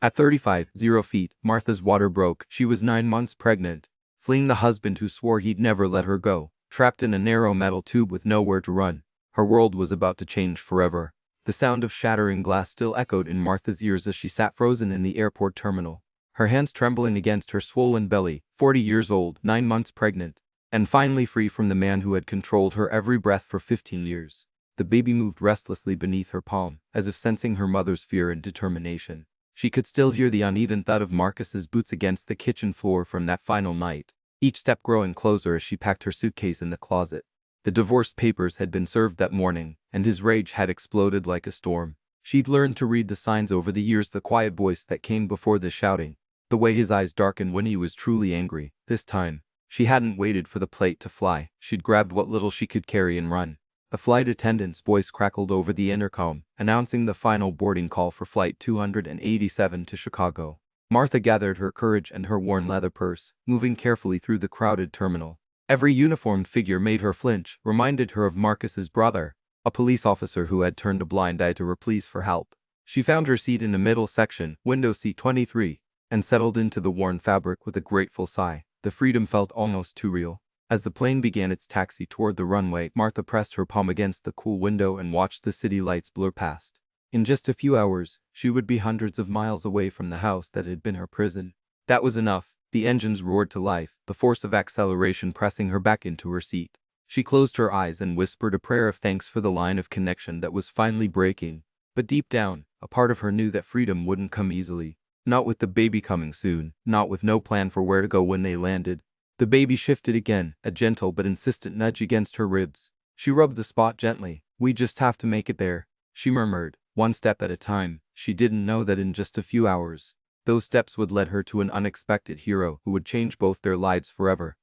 At 35, 0 feet, Martha's water broke. She was 9 months pregnant. Fleeing the husband who swore he'd never let her go, trapped in a narrow metal tube with nowhere to run, her world was about to change forever. The sound of shattering glass still echoed in Martha's ears as she sat frozen in the airport terminal, her hands trembling against her swollen belly. 40 years old, 9 months pregnant, and finally free from the man who had controlled her every breath for 15 years. The baby moved restlessly beneath her palm, as if sensing her mother's fear and determination. She could still hear the uneven thud of Marcus's boots against the kitchen floor from that final night, each step growing closer as she packed her suitcase in the closet. The divorce papers had been served that morning, and his rage had exploded like a storm. She'd learned to read the signs over the years, the quiet voice that came before the shouting, the way his eyes darkened when he was truly angry. This time, she hadn't waited for the plate to fly. She'd grabbed what little she could carry and run. A flight attendant's voice crackled over the intercom, announcing the final boarding call for Flight 287 to Chicago. Martha gathered her courage and her worn leather purse, moving carefully through the crowded terminal. Every uniformed figure made her flinch, reminded her of Marcus's brother, a police officer who had turned a blind eye to her pleas for help. She found her seat in the middle section, window seat 23, and settled into the worn fabric with a grateful sigh. The freedom felt almost too real. As the plane began its taxi toward the runway, Martha pressed her palm against the cool window and watched the city lights blur past. In just a few hours, she would be hundreds of miles away from the house that had been her prison. That was enough. The engines roared to life, the force of acceleration pressing her back into her seat. She closed her eyes and whispered a prayer of thanks for the line of connection that was finally breaking. But deep down, a part of her knew that freedom wouldn't come easily. Not with the baby coming soon, not with no plan for where to go when they landed. The baby shifted again, a gentle but insistent nudge against her ribs. She rubbed the spot gently. "We just have to make it there," she murmured, one step at a time. She didn't know that in just a few hours, those steps would lead her to an unexpected hero who would change both their lives forever.